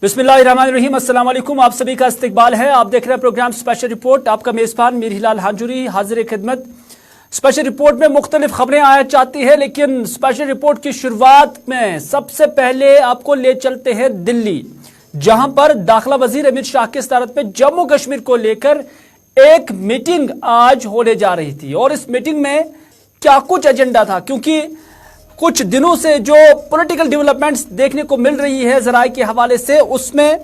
बिस्मिल्लाहिर्रहमानिर्रहीम, अस्सलाम वालेकुम। आप सभी का इस्तकबाल है। आप देख रहे हैं प्रोग्राम स्पेशल रिपोर्ट। आपका मेज़बान मीर हिलाल हांजुरी हाजिर खिदमत। स्पेशल रिपोर्ट में मुख्तलिफ खबरें आया चाहती है, लेकिन स्पेशल रिपोर्ट की शुरुआत में सबसे पहले आपको ले चलते हैं दिल्ली, जहां पर दाखिला वजीर अमित शाह की सदारत में जम्मू कश्मीर को लेकर एक मीटिंग आज होने जा रही थी। और इस मीटिंग में क्या कुछ एजेंडा था, क्योंकि कुछ दिनों से जो पॉलिटिकल डेवलपमेंट्स देखने को मिल रही है ज़राए के हवाले से, उसमें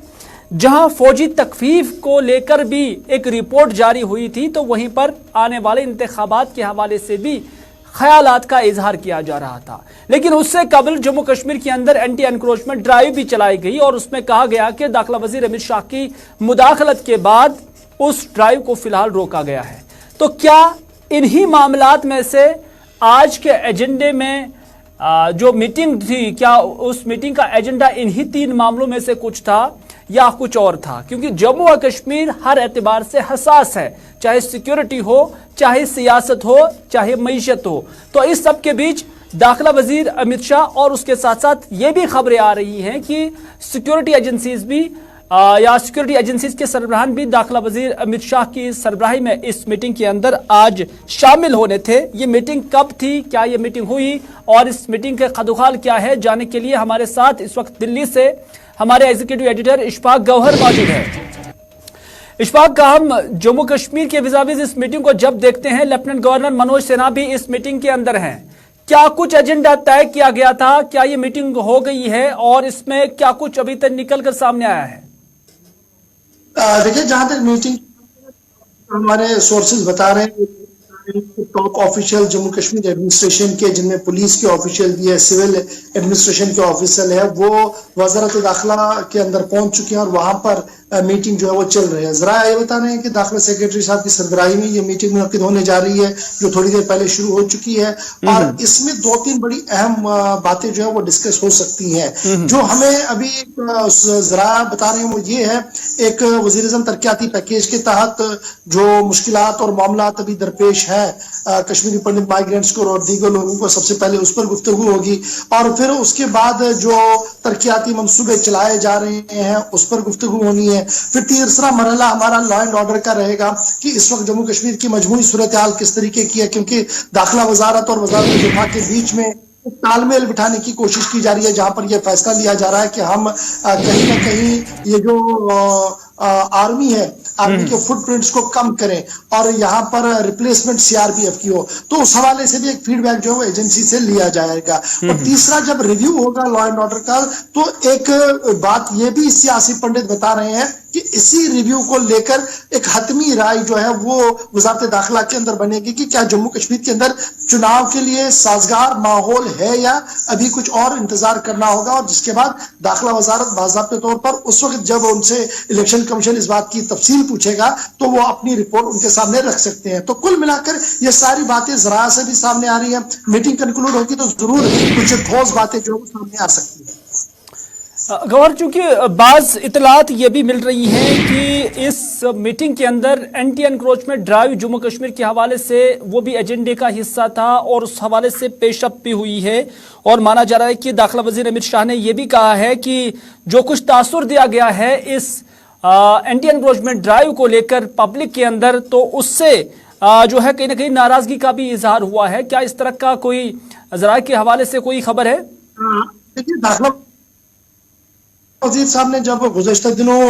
जहां फौजी तकफीफ को लेकर भी एक रिपोर्ट जारी हुई थी, तो वहीं पर आने वाले इंतखाबात के हवाले से भी ख्यालात का इजहार किया जा रहा था। लेकिन उससे कबल जम्मू कश्मीर के अंदर एंटी एनक्रोचमेंट ड्राइव भी चलाई गई और उसमें कहा गया कि दाखिला वजीर अमित शाह की मुदाखलत के बाद उस ड्राइव को फिलहाल रोका गया है। तो क्या इन्हीं मामलात में से आज के एजेंडे में जो मीटिंग थी, क्या उस मीटिंग का एजेंडा इन्हीं तीन मामलों में से कुछ था या कुछ और था? क्योंकि जम्मू और कश्मीर हर एतबार से हसास है, चाहे सिक्योरिटी हो, चाहे सियासत हो, चाहे मईशत हो। तो इस सब के बीच दाखिला वजीर अमित शाह और उसके साथ साथ ये भी खबरें आ रही हैं कि सिक्योरिटी एजेंसीज भी या सिक्योरिटी एजेंसीज के सरबराहान भी दाखिला वजीर अमित शाह की सरबराही में इस मीटिंग के अंदर आज शामिल होने थे। ये मीटिंग कब थी, क्या ये मीटिंग हुई और इस मीटिंग के खदुखाल क्या है, जानने के लिए हमारे साथ इस वक्त दिल्ली से हमारे एग्जीक्यूटिव एडिटर इशफाक गौहर मौजूद है। इशफाक का हम जम्मू कश्मीर के विजाविज इस मीटिंग को जब देखते हैं, लेफ्टिनेंट गवर्नर मनोज सिन्हा भी इस मीटिंग के अंदर हैं। क्या कुछ एजेंडा तय किया गया था? क्या ये मीटिंग हो गई है और इसमें क्या कुछ अभी तक निकल कर सामने आया है? देखिए, जहां तक मीटिंग हमारे सोर्सेज बता रहे हैं, top official Jammu Kashmir administration के, जिनमें पुलिस के ऑफिशियल भी है, सिविल एडमिनिस्ट्रेशन के ऑफिसर है, वो वजारत दाखिला के अंदर पहुंच चुके हैं और वहां पर मीटिंग जो है वो चल रही है। जरा ये बता रहे हैं कि दाखिला सेक्रेटरी साहब की सरबराही में ये मीटिंग मुनक्किद होने जा रही है, जो थोड़ी देर पहले शुरू हो चुकी है, और इसमें दो तीन बड़ी अहम बातें जो है वो डिस्कस हो सकती हैं। जो हमें अभी जरा बता रहे हैं वो ये है, एक वज़ीर-ए-आज़म तरक्याती पैकेज के तहत जो मुश्किलात और मामलात अभी दरपेश है कश्मीरी पंडित माइग्रेंट्स को और दीगर लोगों को, सबसे पहले उस पर गुफ्तगू होगी और फिर उसके बाद जो तरक्याती मंसूबे चलाए जा रहे हैं उस पर गुफ्तगू होनी है। फिर तीसरा मरहला हमारा लॉ एंड ऑर्डर का रहेगा कि इस वक्त जम्मू कश्मीर की मजमूई सूरत हाल किस तरीके की है, क्योंकि दाखिला वजारत और वजारत दिफा के बीच में तालमेल बिठाने की कोशिश की जा रही है, जहां पर यह फैसला लिया जा रहा है कि हम कहीं ना कहीं ये जो आर्मी है, आर्मी के फुटप्रिंट्स को कम करें और यहाँ पर रिप्लेसमेंट सीआरपीएफ की हो। तो उस हवाले से भी एक फीडबैक जो है वो एजेंसी से लिया जाएगा। और तीसरा, जब रिव्यू होगा लॉ एंड ऑर्डर का, तो एक बात ये भी सियासी पंडित बता रहे हैं कि इसी रिव्यू को लेकर एक हतमी राय जो है वो वजारत दाखिला के अंदर बनेगी कि क्या जम्मू कश्मीर के अंदर चुनाव के लिए साजगार माहौल है या अभी कुछ और इंतजार करना होगा। और जिसके बाद दाखिला वजारत बाज़ाब्ते तौर पर उस वक्त जब उनसे इलेक्शन कमीशन इस बात की तफसील पूछेगा तो वो अपनी रिपोर्ट उनके सामने रख सकते हैं। तो कुल मिलाकर ये सारी बातें जरा से भी सामने आ रही है। मीटिंग कंक्लूड होगी तो जरूर कुछ ठोस बातें जो सामने आ सकती है। गौर, चूंकि बाज इतलात ये भी मिल रही हैं कि इस मीटिंग के अंदर anti encroachment drive Jammu Kashmir के हवाले से वो भी एजेंडे का हिस्सा था और उस हवाले से पेशअप भी हुई है। और माना जा रहा है कि दाखिला वजीर अमित शाह ने यह भी कहा है कि जो कुछ तासुर दिया गया है इस एंटी एनक्रोचमेंट ड्राइव को लेकर पब्लिक के अंदर, तो उससे जो है कहीं ना कहीं नाराजगी का भी इजहार हुआ है। क्या इस तरह का कोई जराए के हवाले से कोई खबर है? देखिए, दाखिला वजीर साहब ने जब गुज़श्ता दिनों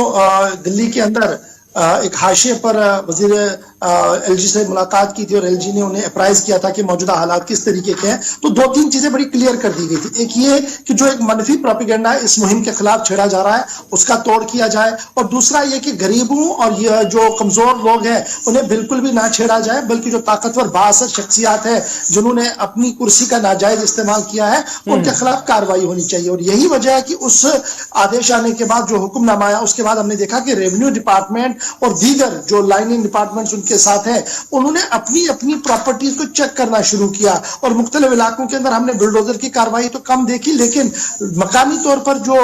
दिल्ली के अंदर एक हाशिए पर वजीर एलजी से मुलाकात की थी और एलजी ने उन्हें अप्राइज किया था कि मौजूदा हालात किस तरीके के हैं, तो दो तीन चीजें बड़ी क्लियर कर दी गई थी। एक ये कि जो एक मनफी प्रोपेगेंडा इस मुहिम के खिलाफ छेड़ा जा रहा है उसका तोड़ किया जाए, और दूसरा ये कि गरीबों और ये जो कमजोर लोग हैं उन्हें बिल्कुल भी ना छेड़ा जाए, बल्कि जो ताकतवर बाअसर शख्सियात है जिन्होंने अपनी कुर्सी का नाजायज इस्तेमाल किया है उनके खिलाफ कार्रवाई होनी चाहिए। और यही वजह है कि उस आदेश आने के बाद, जो हुक्मनामा आया उसके बाद हमने देखा कि रेवेन्यू डिपार्टमेंट और दीगर जो लाइनिंग डिपार्टमेंट्स के साथ है, उन्होंने अपनी अपनी प्रॉपर्टीज को चेक करना शुरू किया और मुख्तलिफ इलाकों के अंदर हमने बुलडोजर की कार्रवाई तो कम देखी, लेकिन मकामी तौर पर जो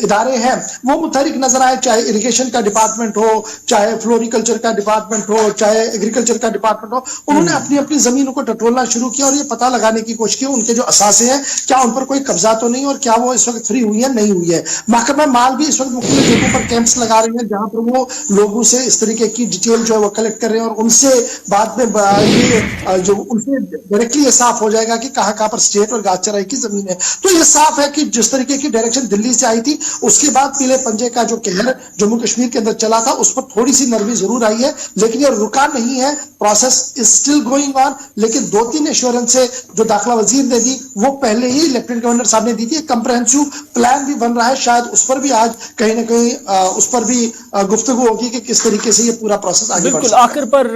इदारे हैं वो मुतहरिक नजर आए, चाहे इरिगेशन का डिपार्टमेंट हो, चाहे फ्लोरिकल्चर का डिपार्टमेंट हो, चाहे एग्रीकल्चर का डिपार्टमेंट हो, उन्होंने अपनी अपनी जमीनों को टटोलना शुरू किया और ये पता लगाने की कोशिश की उनके जो असासे हैं क्या उन पर कोई कब्जा तो नहीं और क्या वो इस वक्त फ्री हुई है नहीं हुई है। महकमा माल भी इस वक्त मुख्तलिफ जगहों पर कैंप्स लगा रही है जहां पर वो लोगों से इस तरीके की डिटेल जो है वो कलेक्ट कर रहे हैं और उनसे बाद में ये जो उनसे डायरेक्टली ये साफ हो जाएगा कि कहां कहां पर स्टेट और घास चराई की जमीन है। तो ये साफ है कि जिस तरीके की डायरेक्शन दिल्ली से आई थी उसके बाद पीले पंजे का जो कहर जम्मू कश्मीर के अंदर चला था उस पर थोड़ी सी नरमी जरूर आई है, लेकिन ये रुका नहीं है, process is still going on. लेकिन 2-3 एश्योरेंस जो दाखिला वजीर ने दी वो पहले ही लेफ्टिनेंट गवर्नर साहब ने दी थी। कंप्रहेंसिव प्लान भी बन रहा है, शायद उस पर भी आज कहीं ना कहीं उस पर भी गुफ्तगू होगी कि किस तरीके से ये पूरा प्रोसेस आगे बढ़ सकता है। आखिर पर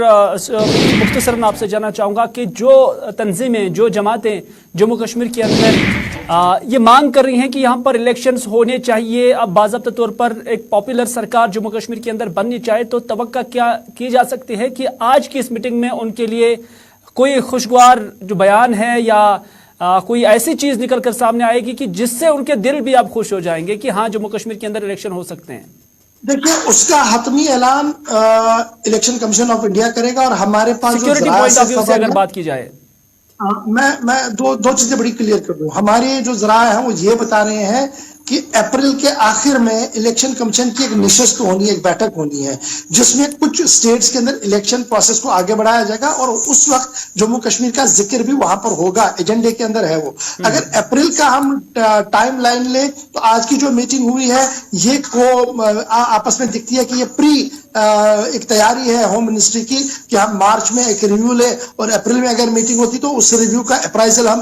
मुख्तसरन आपसे जानना चाहूंगा कि जो तंजीमें, जो जमातें जम्मू कश्मीर के अंदर ये मांग कर रही हैं कि यहाँ पर इलेक्शंस होने चाहिए, अब बाज़ाब्ता तौर पर एक पॉपुलर सरकार जम्मू कश्मीर के अंदर बननी चाहिए, तो तवक्का क्या की जा सकती है कि आज की इस मीटिंग में उनके लिए कोई खुशगवार जो बयान है या कोई ऐसी चीज निकल कर सामने आएगी कि जिससे उनके दिल भी अब खुश हो जाएंगे कि हाँ जम्मू कश्मीर के अंदर इलेक्शन हो सकते हैं? देखिए, उसका हतमी ऐलान इलेक्शन कमीशन ऑफ इंडिया करेगा और हमारे पास सिक्योरिटी पॉइंट ऑफ व्यू से अगर बात की जाए, मैं दो चीजें बड़ी क्लियर कर दूं। हमारे जो जराए हैं वो ये बता रहे हैं कि अप्रैल के आखिर में इलेक्शन कमीशन की एक निशस्त होनी है, एक बैठक होनी है जिसमें कुछ स्टेट्स के अंदर इलेक्शन प्रोसेस को आगे बढ़ाया जाएगा और उस वक्त जम्मू कश्मीर का जिक्र भी वहां पर होगा, एजेंडे के अंदर है वो। अगर अप्रैल का हम टाइम लाइन ले तो आज की जो मीटिंग हुई है ये को आपस में दिखती है कि ये प्री एक तैयारी है होम मिनिस्ट्री की कि हम मार्च में एक रिव्यू ले और अप्रैल में अगर मीटिंग होती तो उस रिव्यू का अप्राइजल हम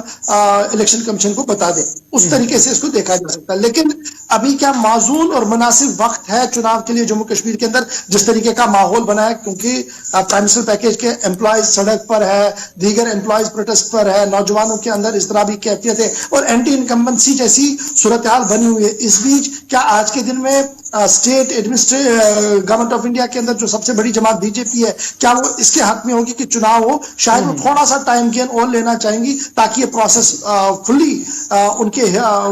इलेक्शन कमीशन को बता दें। उस तरीके से इसको देखा जा सकता है। लेकिन अभी क्या माजून और मुनासिब वक्त है चुनाव के लिए जम्मू कश्मीर के अंदर, जिस तरीके का माहौल बना है, क्योंकि प्राइम मिनिस्टर पैकेज के एम्प्लॉयज सड़क पर है, दीगर एम्प्लॉयज प्रोटेस्ट पर है, नौजवानों के अंदर इज़्तिराबी कैफियत है और एंटी इनकम्बेंसी जैसी सूरत हाल बनी हुई है। इस बीच क्या आज के दिन में स्टेट गवर्नमेंट ऑफ इंडिया के अंदर जो सबसे बड़ी जमात बीजेपी है, क्या वो इसके हक में होगी कि चुनाव हो? शायद वो थोड़ा सा टाइम गेन और लेना चाहेंगी ताकि ये प्रोसेस फुली उनके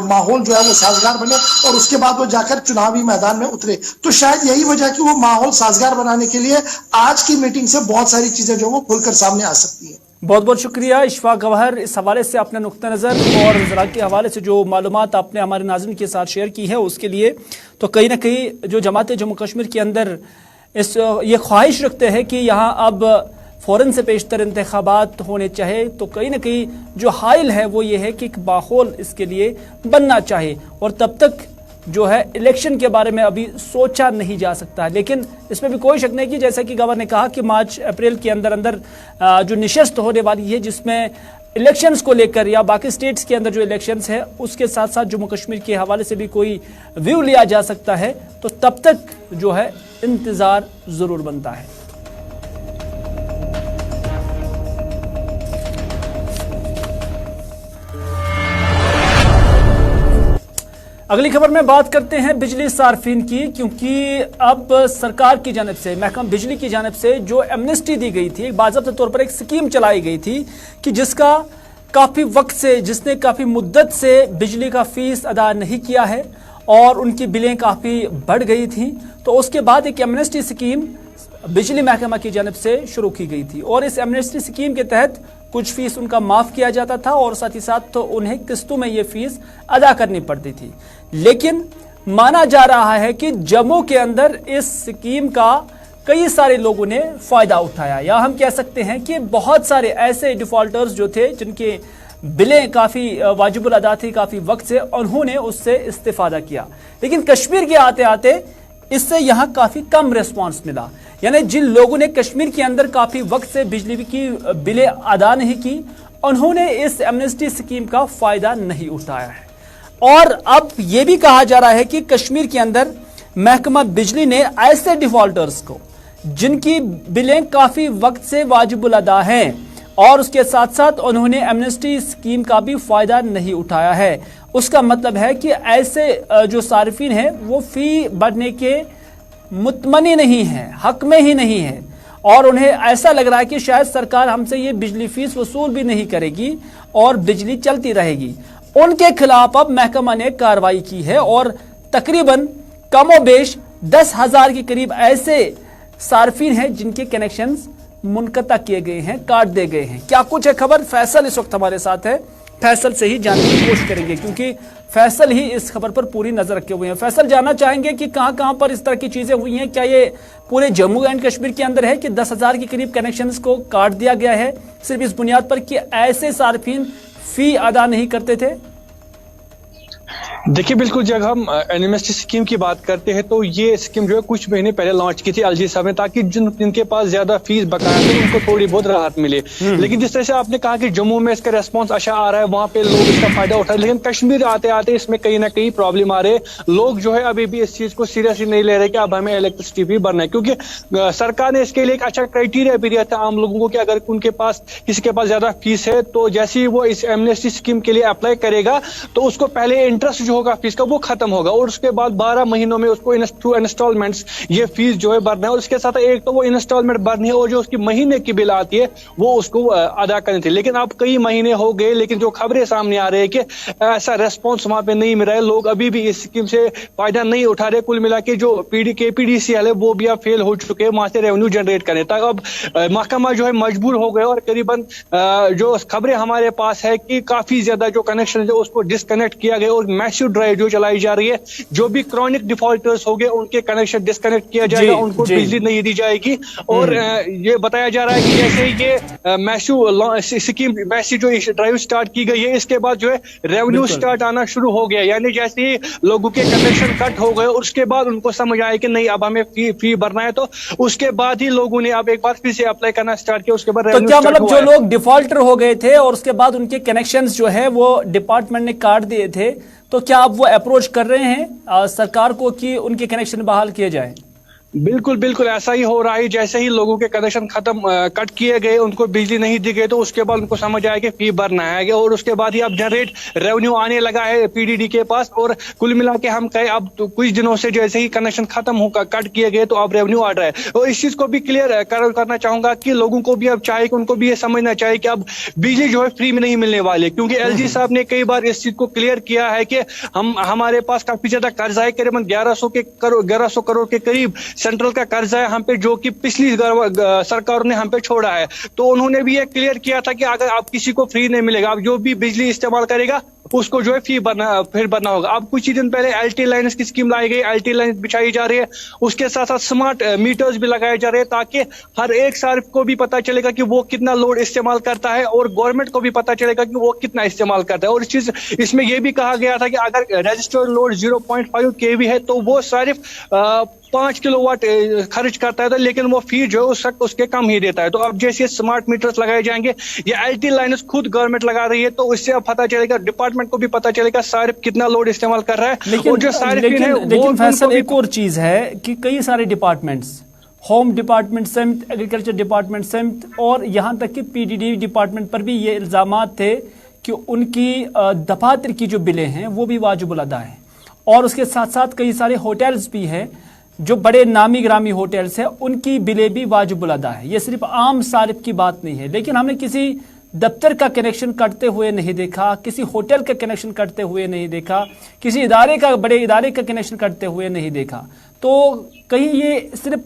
माहौल जो है वो साजगार बने और उसके बाद वो जाकर चुनावी मैदान में उतरे। तो शायद यही वजह कि वो माहौल साजगार बनाने के लिए आज की मीटिंग से बहुत सारी चीजें जो वो खुलकर सामने आ सकती है। बहुत बहुत शुक्रिया इशफाक गवाहर, इस हवाले से अपने नुक्ता नज़र और ज़राअत के हवाले से जो मालूमात आपने हमारे नाज़रीन के साथ शेयर की है उसके लिए। तो कहीं ना कहीं जो जमातें जम्मू कश्मीर के अंदर ये ख्वाहिश रखते हैं कि यहाँ अब फ़ौरन से पेशतर इंतखाबात होने चाहे, तो कहीं ना कहीं जो हाइल है वो ये है कि एक माहौल इसके लिए बनना चाहिए और तब तक जो है इलेक्शन के बारे में अभी सोचा नहीं जा सकता है। लेकिन इसमें भी कोई शक नहीं कि जैसा कि गवर्नर ने कहा कि मार्च अप्रैल के अंदर अंदर जो निशस्त होने वाली है जिसमें इलेक्शंस को लेकर या बाकी स्टेट्स के अंदर जो इलेक्शंस है उसके साथ साथ जम्मू कश्मीर के हवाले से भी कोई व्यू लिया जा सकता है, तो तब तक जो है इंतज़ार ज़रूर बनता है। अगली खबर में बात करते हैं बिजली सार्फिन की, क्योंकि अब सरकार की जानिब से, महकमा बिजली की जानिब से जो एमनेस्टी दी गई थी, एक बाज़ाब्ता तौर पर एक स्कीम चलाई गई थी कि जिसका काफ़ी वक्त से, जिसने काफ़ी मुद्दत से बिजली का फीस अदा नहीं किया है और उनकी बिलें काफ़ी बढ़ गई थी, तो उसके बाद एक एमनेस्टी स्कीम बिजली महकमा की जानिब से शुरू की गई थी और इस एमनेस्टी स्कीम के तहत कुछ फीस उनका माफ़ किया जाता था और साथ ही साथ तो उन्हें किस्तों में ये फीस अदा करनी पड़ती थी। लेकिन माना जा रहा है कि जम्मू के अंदर इस स्कीम का कई सारे लोगों ने फ़ायदा उठाया, या हम कह सकते हैं कि बहुत सारे ऐसे डिफ़ॉल्टर्स जो थे जिनके बिलें काफ़ी वाजिबुल अदा थी काफ़ी वक्त से, उन्होंने उससे इस्तिफ़ादा किया। लेकिन कश्मीर के आते आते इससे यहाँ काफ़ी कम रिस्पॉन्स मिला, यानी जिन लोगों ने कश्मीर के अंदर काफ़ी वक्त से बिजली की बिलें अदा नहीं की, उन्होंने इस एमनेस्टी स्कीम का फ़ायदा नहीं उठाया है। और अब ये भी कहा जा रहा है कि कश्मीर के अंदर महकमा बिजली ने ऐसे डिफ़ॉल्टर्स को जिनकी बिलें काफ़ी वक्त से वाजिबुल अदा हैं और उसके साथ साथ उन्होंने एमनेस्टी स्कीम का भी फ़ायदा नहीं उठाया है, उसका मतलब है कि ऐसे जो सार्फिन हैं वो फ़ी बढ़ने के मुतमनी नहीं है, हक में ही नहीं है, और उन्हें ऐसा लग रहा है कि शायद सरकार हमसे ये बिजली फीस वसूल भी नहीं करेगी और बिजली चलती रहेगी। उनके खिलाफ अब महकमा ने कार्रवाई की है और तकरीबन कमोबेश 10,000 के करीब ऐसे सार्फिन हैं जिनके कनेक्शंस मुनक़ता किए गए हैं, काट दिए गए हैं। क्या कुछ है खबर? फैसल इस वक्त हमारे साथ है, फैसल से ही जानने की कोशिश करेंगे क्योंकि फैसल ही इस खबर पर पूरी नजर रखे हुए हैं। फैसल, जानना चाहेंगे कि कहां पर इस तरह की चीजें हुई हैं? क्या ये पूरे जम्मू एंड कश्मीर के अंदर है कि 10,000 के करीब कनेक्शंस को काट दिया गया है सिर्फ इस बुनियाद पर कि ऐसे सार्फिन फी अदा नहीं करते थे? देखिए, बिल्कुल जब हम एमनेस्टी स्कीम की बात करते हैं तो ये स्कीम जो है कुछ महीने पहले लॉन्च की थी एलजी साहब ने, ताकि जिनके पास ज्यादा फीस बकाया थे उनको थोड़ी बहुत राहत मिले। लेकिन जिस तरह से आपने कहा कि जम्मू में इसका रेस्पॉन्स अच्छा आ रहा है, वहां पे लोग इसका फायदा उठा रहे हैं, लेकिन कश्मीर आते आते इसमें कहीं ना कहीं प्रॉब्लम आ रहे हैं। लोग जो है अभी भी इस चीज को सीरियसली नहीं ले रहे कि अब हमें इलेक्ट्रिसिटी भी भरना है, क्योंकि सरकार ने इसके लिए एक अच्छा क्राइटेरिया भी दिया था आम लोगों को कि अगर उनके पास किसी के पास ज्यादा फीस है तो जैसे ही वो इस एमनेस्टी स्कीम के लिए अप्लाई करेगा तो उसको पहले इंटरेस्ट जो होगा फीस का वो खत्म होगा और उसके बाद 12 महीनों में उसको थ्रू इंस्टॉलमेंट्स ये फीस जो है भरना है। और उसके साथ एक तो वो इंस्टॉलमेंट भरनी है और जो उसकी महीने की बिल आती है वो उसको अदा करनी थी। लेकिन अब कई महीने हो गए, लेकिन जो खबरें सामने आ रही है कि ऐसा रेस्पॉन्स वहां पे नहीं मिल रहा है, लोग अभी भी इस स्कीम से फायदा नहीं उठा रहे। कुल मिला के जो KPDCL है वो भी अब फेल हो चुके हैं वहां से रेवेन्यू जनरेट करने तक। अब महकमा जो है मजबूर हो गए और करीबन जो खबरें हमारे पास है कि काफी ज्यादा जो कनेक्शन है उसको डिस्कनेक्ट किया गया और मैसिव ड्राइव जो चलाई जा रही है, जो भी क्रॉनिक डिफॉल्टर्स हो गए उनके कनेक्शन डिस्कनेक्ट किया जाएगा, उनको बिजली नहीं दी जाएगी। और ये बताया जा रहा है कि जैसे ये मैसिव स्कीम मैसिव जो ड्राइव स्टार्ट की गई है, इसके बाद जो है रेवेन्यू स्टार्ट आना शुरू हो गया। यानी जैसे ही लोगों के कनेक्शन कट हो गए और उसके बाद उनको समझ आया कि नहीं अब हमें फी भरना है, तो उसके बाद ही लोगों ने अब एक बार फिर से अप्लाई करना स्टार्ट किया। उसके बाद तो क्या मतलब जो लोग डिफॉल्टर हो गए थे और उसके बाद उनके कनेक्शंस जो है वो डिपार्टमेंट ने काट दिए थे, तो क्या अब वो अप्रोच कर रहे हैं सरकार को कि उनके कनेक्शन बहाल किए जाएं? बिल्कुल बिल्कुल ऐसा ही हो रहा है। जैसे ही लोगों के कनेक्शन कट किए गए, उनको बिजली नहीं दी गई, तो उसके बाद उनको समझ आया कि फी भरना है और उसके बाद ही अब जनरेट रेवेन्यू आने लगा है PDD के पास। और कुल मिला के हम कहे अब तो कुछ दिनों से जैसे ही कनेक्शन खत्म हो कट किए गए तो अब रेवेन्यू आ रहा है। और इस चीज को भी क्लियर करना चाहूंगा कि लोगों को भी अब चाहिए कि उनको भी ये समझना चाहिए कि अब बिजली जो है फ्री में नहीं मिलने वाली, क्योंकि LG साहब ने कई बार इस चीज को क्लियर किया है कि हमारे पास काफी ज्यादा कर्जा है, करीबन 1100 करोड़ के करीब सेंट्रल का कर्जा है हम पे, जो कि पिछली सरकार ने हम पे छोड़ा है। तो उन्होंने भी ये क्लियर किया था कि अगर आप किसी को फ्री नहीं मिलेगा, आप जो भी बिजली इस्तेमाल करेगा उसको जो है फी फिर भरना होगा। अब कुछ ही दिन पहले LT लाइन्स की स्कीम लाई गई, LT लाइन्स बिछाई जा रही है, उसके साथ साथ स्मार्ट मीटर्स भी लगाए जा रहे हैं ताकि हर एक सार्फ को भी पता चलेगा कि वो कितना लोड इस्तेमाल करता है और गवर्नमेंट को भी पता चलेगा कि वो कितना इस्तेमाल करता है। और इसमें यह भी कहा गया था कि अगर रजिस्टर्ड लोड 0.5 kV है तो वो सिर्फ 5 किलोवाट खर्च करता है, लेकिन वो फी जो है उस वक्त उसके कम ही देता है। तो अब जैसे स्मार्ट मीटर्स लगाए जाएंगे, ये LT लाइन्स खुद गवर्नमेंट लगा रही है, तो इससे अब पता चलेगा, डिपार्टमेंट को भी पता चलेगा सारिफ कितना लोड इस्तेमाल कर रहा है। और जो लेकिन फैसल एक और चीज है कि कई सारे डिपार्टमेंट्स, होम डिपार्टमेंट समेत, एग्रीकल्चर डिपार्टमेंट समेत और यहाँ तक कि PDD डिपार्टमेंट पर भी ये इल्जामात थे कि उनकी दफातर की जो बिलें हैं वो भी वाजिबुल अदा हैं। और उसके साथ साथ कई सारे होटल्स भी हैं जो बड़े नामी ग्रामी होटल्स हैं, उनकी बिलें भी वाजिबुल अदा है। ये सिर्फ आम सारिफ की बात नहीं है, लेकिन हमने किसी दफ्तर का कनेक्शन कटते हुए नहीं देखा, किसी होटल का कनेक्शन कटते हुए नहीं देखा, किसी इदारे का, बड़े इदारे का कनेक्शन कटते हुए नहीं देखा। तो कहीं ये सिर्फ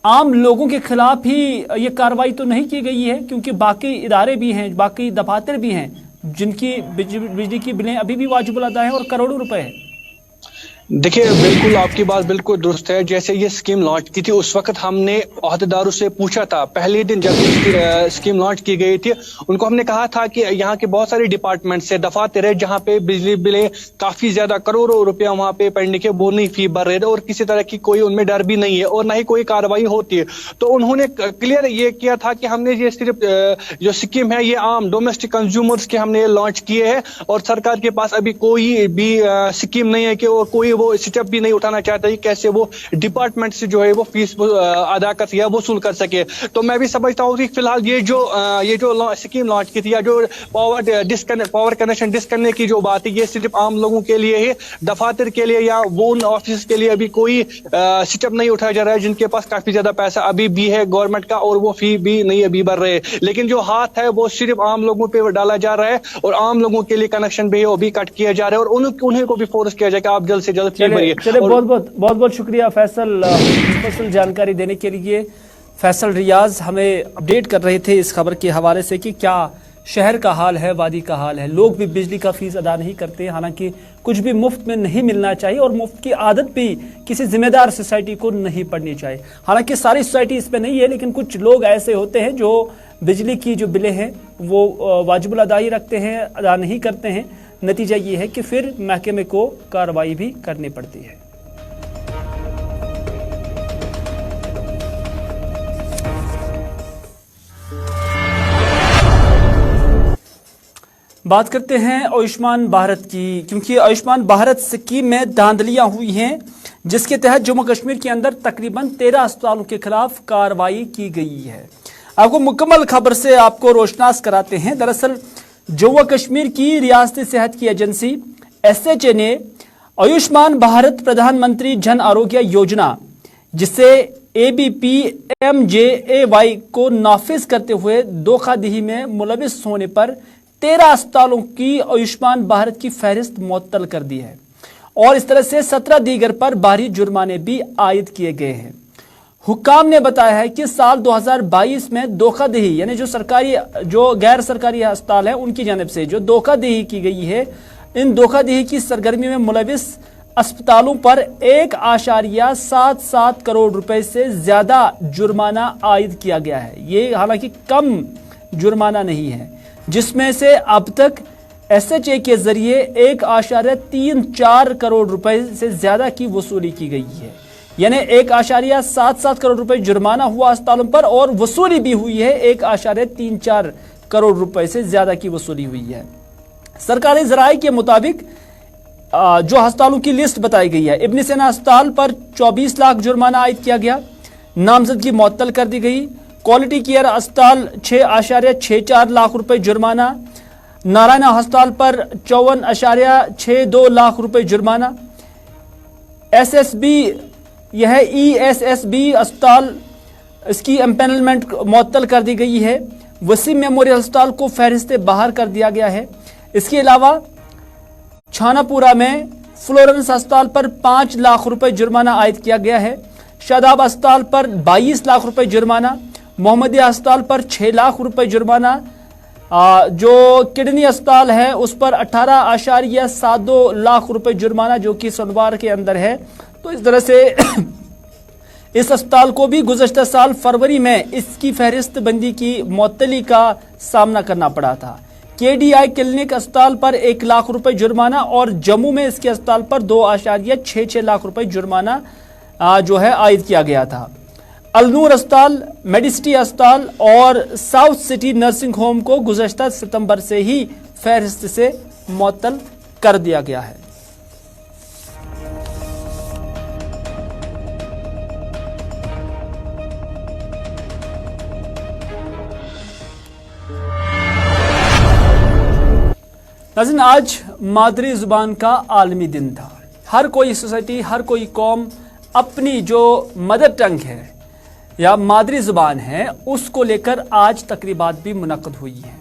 आम लोगों के खिलाफ ही ये कार्रवाई तो नहीं की गई है, क्योंकि बाकी इदारे भी हैं, बाकी दफातर भी हैं जिनकी बिजली की बिलें अभी भी वाजिबुल अदा है और करोड़ों रुपए है। देखिए, बिल्कुल आपकी बात बिल्कुल दुरुस्त है। जैसे ये स्कीम लॉन्च की थी उस वक्त हमने अहदेदारों से पूछा था, पहले दिन जब स्कीम लॉन्च की गई थी उनको हमने कहा था कि यहाँ के बहुत सारे डिपार्टमेंट से दफातर है जहाँ पे बिजली बिलें काफी ज्यादा करोड़ों रुपया वहाँ पे पेंडिंग है, वो नहीं फी भर रहे थे और किसी तरह की कोई उनमें डर भी नहीं है और ना ही कोई कार्रवाई होती है। तो उन्होंने क्लियर ये किया था कि हमने ये सिर्फ जो स्कीम है ये आम डोमेस्टिक कंज्यूमर्स के हमने लॉन्च किए है और सरकार के पास अभी कोई भी स्कीम नहीं है कि कोई वो स्टेप भी नहीं उठाना चाहता कि कैसे वो डिपार्टमेंट से जो है वो फीस अदा कर सके या वसूल कर सके। तो मैं भी समझता हूँ कि फिलहाल ये जो स्कीम लॉन्च की थी या जो पावर कनेक्शन डिस्कनेक्ट की जो बात है, ये सिर्फ आम लोगों के लिए ही, दफातर के लिए या वो उन ऑफिस के लिए अभी कोई स्टेप नहीं उठाया जा रहा है जिनके पास काफी ज्यादा पैसा अभी भी है गवर्नमेंट का और वो फी भी नहीं अभी भर रहे। लेकिन जो हाथ है वो सिर्फ आम लोगों पे डाला जा रहा है और आम लोगों के लिए कनेक्शन भी है वो भी कट किया जा रहा है और उन्हें को भी फोर्स किया जाए कि आप जल्द से जल्द फी भरिए। चलिए बहुत शुक्रिया फैसल, मुफस्सल जानकारी देने के लिए। फैसल रियाज हमें अपडेट कर रहे थे इस खबर के हवाले से कि क्या शहर का हाल है, वादी का हाल है। लोग भी बिजली का फीस अदा नहीं करते, हालांकि कुछ भी मुफ्त में नहीं मिलना चाहिए और मुफ्त की आदत भी किसी जिम्मेदार सोसाइटी को नहीं पड़नी चाहिए। हालांकि सारी सोसाइटी इसमें नहीं है, लेकिन कुछ लोग ऐसे होते हैं जो बिजली की जो बिलें हैं वो वाजिबुल अदाई रखते हैं, अदा नहीं करते हैं। नतीजा ये है कि फिर महकमे को कार्रवाई भी करनी पड़ती है। बात करते हैं आयुष्मान भारत की, क्योंकि आयुष्मान भारत स्कीम में धांधलियां हुई हैं, जिसके तहत जम्मू कश्मीर के अंदर तकरीबन 13 अस्पतालों के खिलाफ कार्रवाई की गई है। आपको मुकम्मल खबर से आपको रोशनास कराते हैं। दरअसल जम्मू कश्मीर की रियासती सेहत की एजेंसी SHA ने आयुष्मान भारत प्रधानमंत्री जन आरोग्य योजना, जिसे ABPMJAY को नाफिज करते हुए धोखाधड़ी में मुलविस होने पर 13 अस्पतालों की आयुष्मान भारत की फहरिस्त मुअत्तल कर दी है और इस तरह से 17 दीगर पर भारी जुर्माने भी आयद किए गए हैं। हुक्काम ने बताया है कि साल 2022 में धोखाधड़ी, यानी जो गैर सरकारी अस्पताल है उनकी जानिब से जो धोखाधड़ी की गई है, इन धोखाधड़ी की सरगर्मी में मुलविस अस्पतालों पर 1.77 करोड़ रुपए से ज्यादा जुर्माना आयद किया गया है। ये हालांकि कम जुर्माना नहीं है, जिसमें से अब तक SHA के जरिए 1.34 करोड़ रुपए से ज्यादा की वसूली की गई है। यानी 1.77 करोड़ रुपए जुर्माना हुआ अस्पतालों पर और वसूली भी हुई है 1.34 करोड़ रुपए से ज्यादा की वसूली हुई है। सरकारी जराये के मुताबिक जो अस्पतालों की लिस्ट बताई गई है, इब्न सीना अस्पताल पर 24 लाख जुर्माना आयद किया गया, नामजदगी मुअत्तल कर दी गई। क्वालिटी केयर अस्पताल 6.64 लाख रुपए जुर्माना, नारायणा अस्पताल पर 54.62 लाख रुपए जुर्माना, ESSB अस्पताल, इसकी एम्पेनलमेंट मुअत्तल कर दी गई है। वसीम मेमोरियल अस्पताल को फहरिस्त बाहर कर दिया गया है। इसके अलावा छानापुरा में फ्लोरेंस अस्पताल पर 5 लाख रुपए जुर्माना आयद किया गया है। शादाब अस्पताल पर 22 लाख रुपए जुर्माना, मोहम्मदिया अस्पताल पर 6 लाख रुपए जुर्माना, जो किडनी अस्पताल है उस पर 18.72 लाख रुपए जुर्माना, जो कि सोनवार के अंदर है। तो इस तरह से इस अस्पताल को भी गुज़श्ता साल फरवरी में इसकी फहरिस्त बंदी की मुअत्तली का सामना करना पड़ा था। KDI क्लिनिक अस्पताल पर 1 लाख रुपए जुर्माना और जम्मू में इसके अस्पताल पर 2.66 लाख रुपए जुर्माना जो है आयद किया गया था। अलनूर अस्पताल, मेडिसिटी अस्पताल और साउथ सिटी नर्सिंग होम को गुज़श्ता सितंबर से ही फहरिस्त से मुअत्तल कर दिया गया है। नाज़रीन, आज मादरी ज़ुबान का आलमी दिन था। हर कोई सोसाइटी, हर कोई कौम अपनी जो मदर टंग है या मादरी ज़ुबान है उसको लेकर आज तकरीबात भी मुनक्कद हुई हैं।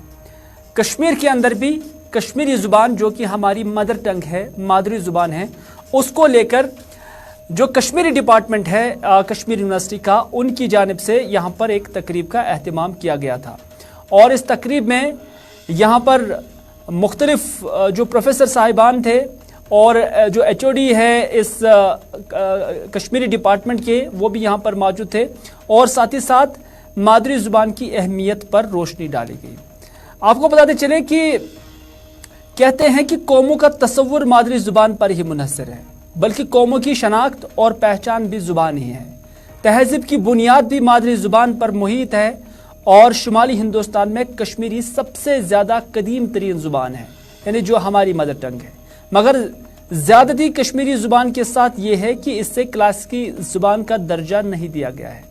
कश्मीर के अंदर भी कश्मीरी ज़ुबान, जो कि हमारी मदर टंग है, मादरी ज़ुबान है, उसको लेकर जो कश्मीरी डिपार्टमेंट है कश्मीर यूनिवर्सिटी का, उनकी जानिब से यहाँ पर एक तकरीब का एहतमाम किया गया था। और इस तकरीब में यहाँ पर मुख्तलिफ जो प्रोफेसर साहिबान थे और जो HOD है इस कश्मीरी डिपार्टमेंट के, वो भी यहाँ पर मौजूद थे और साथ ही साथ मादरी ज़ुबान की अहमियत पर रोशनी डाली गई। आपको बताते चले कि कहते हैं कि कौमों का तसव्वुर मादरी ज़ुबान पर ही मुनहसर है, बल्कि कौमों की शनाख्त और पहचान भी ज़ुबान ही है। तहज़ीब की बुनियाद भी मादरी ज़ुबान पर मुहित है और शुमाली हिंदुस्तान में कश्मीरी सबसे ज़्यादा कदीम तरीन ज़ुबान है, यानी जो हमारी मदर टंग है। मगर ज्यादती कश्मीरी जुबान के साथ ये है कि इससे क्लासिकी जुबान का दर्जा नहीं दिया गया है।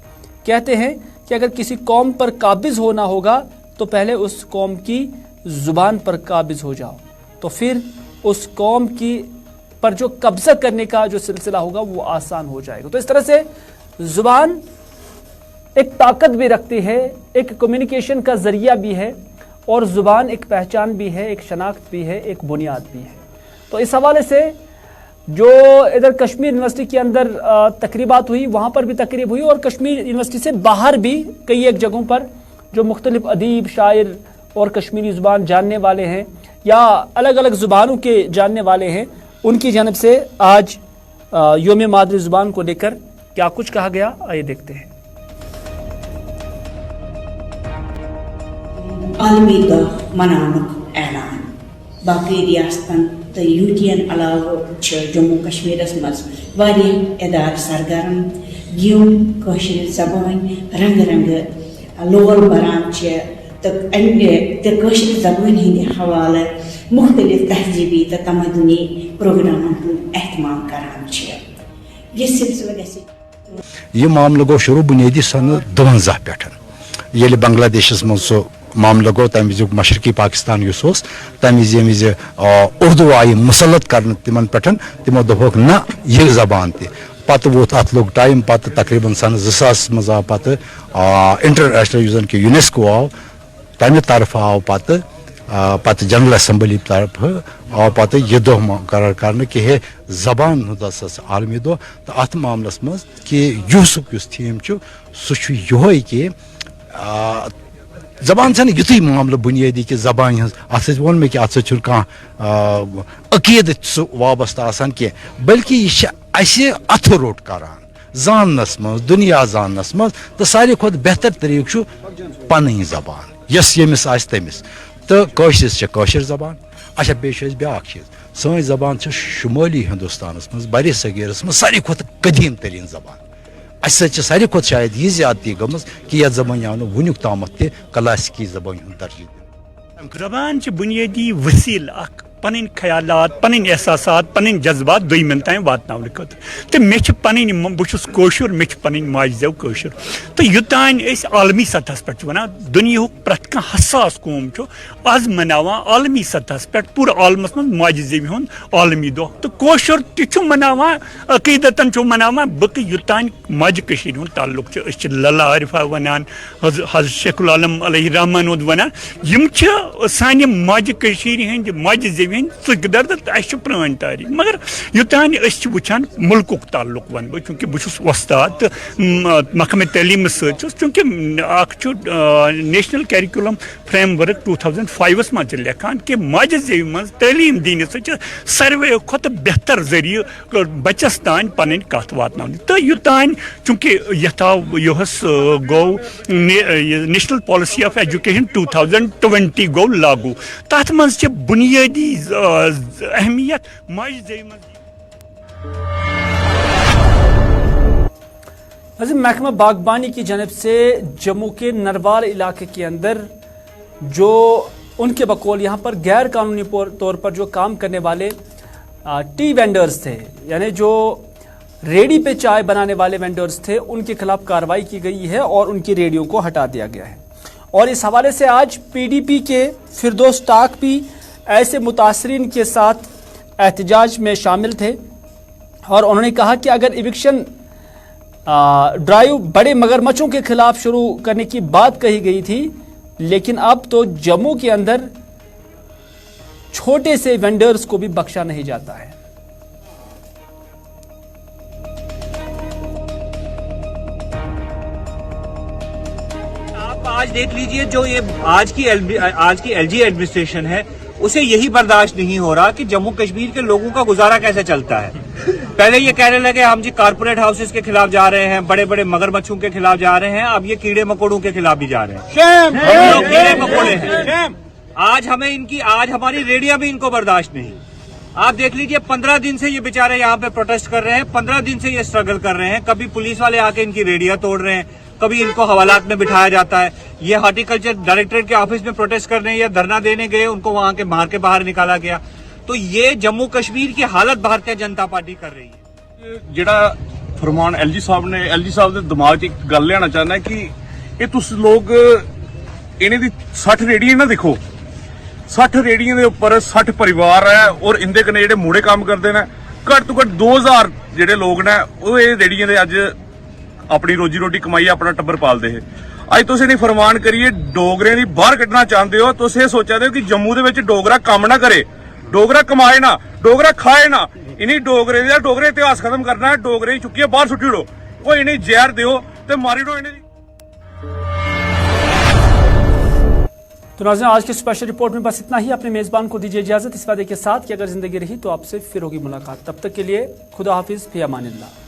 कहते हैं कि अगर किसी कौम पर काबिज होना होगा तो पहले उस कौम की जुबान पर काबिज हो जाओ, तो फिर उस कौम की पर जो कब्जा करने का जो सिलसिला होगा वो आसान हो जाएगा। तो इस तरह से जुबान एक ताकत भी रखती है, एक कम्युनिकेशन का जरिया भी है, और जुबान एक पहचान भी है, एक शनाख्त भी है, एक बुनियाद भी है। तो इस हवाले से जो इधर कश्मीर यूनिवर्सिटी के अंदर तकरीबात हुई, वहाँ पर भी तकरीब हुई, और कश्मीर यूनिवर्सिटी से बाहर भी कई एक जगहों पर जो मुख्तलिफ अदीब, शायर और कश्मीरी ज़ुबान जानने वाले हैं या अलग अलग ज़ुबानों के जानने वाले हैं, उनकी जानब से आज योम मादरी ज़ुबान को लेकर क्या कुछ कहा गया, आइए देखते हैं। आलमी दौह मनानुक ऐलान बाकी रियासतन तो यूटीएन अलावा जम्मू कश्मीर मज वारियाह इदार सरगर्म यम कश्मीर जबान रंग रंग लोल बरान तो कश्मीर जबान हंद हवाले मुख्तलिफ तहजीबी तो तमदनी प्रोग्रामन हंद एहतमाम करान यह सिलसिला यह मामला गो शुरू बुनियादी सन 52 पे बांग्लादेश मज सो मामला गो तम विज मशरकी पाकिस्तान तम विज उर्दू आई मुसलत कर तिमन पे तमो दोक न यह जबान तत वोत अत लोग टाइम पत तकरीबन सन 2000 मज आव पत इंटरनेशनल कि यूनेस्को आव तमि तरफ आव पत जनरल असम्बली तरफ आव पत यह दो मुकर्रर कर कि हे जबान हस आलमी दो तो अत मामलस मज कि युसुक थीम सह यो कि जबान से युत मामला बुनियादी कि जबान अत वो मे कि अत अकीद वाबस्ता कह बल्कि यह अथ रोट करान जानस मज दुनिया जानस मज तो सारे खुद बेहतर तरीक पन जबान यस यमिस आस तमिस तो कशर जबान। अच्छा बे ब्या चीज सन जबान शुमाली हिंदुस्तान मज बर सगीरस मज सारे खुद कदीम तरीन जबान। अस सारे खुद शायद यह ज्यादती गम कि यह जबान आव वुनिक ताम क्लासिकी जबान दर्जे दिन। जबान बुनियादी वसील पन ख्यालात पन एहसासात पन जज्बात दुमन ताम वातन खतर तो मे बहुत कोशर मे पन माज जेव कोशर तो योतान आलमी सतह पे वन दुनिया प्रत कह हसास कौम आज मनावा आलमी सतह पे पूरे आलमस मज माज जेव हुंद आलमी दो तो कोशर तु मनावा अकीदतन मनावा बक योतान माज कशीर हुंद ताल्लुक लला आरिफा वनान हज शेखुल आलम अलैहि रहमान वनान यम सान माज कशीर हंद माज जेव सदर तो प्रान तारीख मगर योतान वुचान मुल्क ताल्लुक वन बह चूँकि बहुत वस्ताद तो महकमे तलीम चूँकि नेशनल करिकुलम फ्रेमवर्क 2005 मज लेखान कि माज जेव मज तलीम दिन सारे खुद बेहतर जरिए बचस तान पन कत वातन तो योतान चूँकि यह यहस गो नेशनल पॉलिसी ऑफ एजुकेशन 2020 गो लागू तथ मज बुनियादी अहमियत माज जेव महकमा बागबानी की जानब से जम्मू के नरवाल इलाके के अंदर जो उनके बकौल यहाँ पर गैर कानूनी तौर पर जो काम करने वाले टी वेंडर्स थे, यानी जो रेडी पे चाय बनाने वाले वेंडर्स थे, उनके खिलाफ कार्रवाई की गई है और उनकी रेडियो को हटा दिया गया है। और इस हवाले से आज पीडीपी के फिरदौस टाक भी ऐसे मुतासरीन के साथ एहतजाज में शामिल थे और उन्होंने कहा कि अगर इविक्शन ड्राइव बड़े मगरमच्छों के खिलाफ शुरू करने की बात कही गई थी, लेकिन अब तो जम्मू के अंदर छोटे से वेंडर्स को भी बख्शा नहीं जाता है। आप आज देख लीजिए जो ये आज की एलजी एडमिनिस्ट्रेशन है, उसे यही बर्दाश्त नहीं हो रहा कि जम्मू कश्मीर के लोगों का गुजारा कैसे चलता है। पहले ये कहने लगे हम जी कारपोरेट हाउसेस के खिलाफ जा रहे हैं, बड़े बड़े मगरमच्छों के खिलाफ जा रहे हैं, अब ये कीड़े मकोड़ों के खिलाफ भी जा रहे हैं। हम लोग कीड़े मकोड़े हैं। आज हमारी रेडिया भी इनको बर्दाश्त नहीं। आप देख लीजिए 15 दिन से ये बेचारे यहाँ पे प्रोटेस्ट कर रहे हैं, 15 दिन से ये स्ट्रगल कर रहे हैं। कभी पुलिस वाले आके इनकी रेडिया तोड़ रहे हैं, कभी इनको हवालात में बिठाया जाता है। ये हॉर्टिकल्चर डायरेक्टरेट के ऑफिस में प्रोटेस्ट करने या धरना देने गए, उनको वहां के मार के बाहर निकाला गया। तो ये जम्मू कश्मीर की हालत भारतीय जनता पार्टी कर रही है। ਜਿਹੜਾ ਫਰਮਾਨ ਐਲਜੀ ਸਾਹਿਬ ਦੇ ਦਿਮਾਗ 'ਚ ਇੱਕ ਗੱਲ ਲਿਆਣਾ ਚਾਹੁੰਦਾ ਕਿ ਇਹ ਤੁਸੀਂ ਲੋਕ ਇਹਨੇ ਦੀ 60 ਰੇੜੀਆਂ ਨਾ ਦੇਖੋ, 60 ਰੇੜੀਆਂ ਦੇ ਉੱਪਰ 60 ਪਰਿਵਾਰ ਹੈ ਔਰ ਇੰਦੇ ਕਨੇ ਜਿਹੜੇ ਮੂੜੇ ਕੰਮ ਕਰਦੇ ਨੇ ਘੱਟ ਤੋਂ ਘੱਟ 2000 ਜਿਹੜੇ ਲੋਕ ਨੇ ਉਹ ਇਹ ਰੇੜੀਆਂ ਦੇ ਅੱਜ ਆਪਣੀ ਰੋਜੀ ਰੋਟੀ ਕਮਾਈ ਆਪਣਾ ਟੱਬਰ ਪਾਲਦੇ ਹੈ। ਅੱਜ ਤੁਸੀਂ ਨਹੀਂ ਫਰਮਾਨ ਕਰੀਏ ਡੋਗਰੇ ਦੀ ਬਾਹਰ ਕੱਢਣਾ ਚਾਹੁੰਦੇ ਹੋ, ਤੁਸੀਂ ਇਹ ਸੋਚਦੇ ਹੋ ਕਿ ਜੰਮੂ ਦੇ ਵਿੱਚ ਡੋਗਰਾ ਕੰਮ ਨਾ ਕਰੇ, ਡੋਗਰਾ ਕਮਾਏ ਨਾ, ਡੋਗਰਾ ਖਾਏ ਨਾ, ਇਨੀ ਡੋਗਰੇ ਇਤਿਹਾਸ ਖਤਮ ਕਰਨਾ ਹੈ, ਡੋਗਰੇ ਚੁੱਕੀਏ ਬਾਹਰ ਸੁੱਟੀ ਉੜੋ, ਉਹ ਇਨੀ ਜ਼ਹਿਰ ਦਿਓ ਤੇ ਮਾਰੀ ਉੜੋ ਇਹਨੇ। तो नाज़रीन आज की स्पेशल रिपोर्ट में बस इतना ही। अपने मेज़बान को दीजिए इजाज़त इस वादे के साथ कि अगर ज़िंदगी रही तो आपसे फिर होगी मुलाकात। तब तक के लिए खुदा हाफिज़, फ़ी अमानिल्लाह।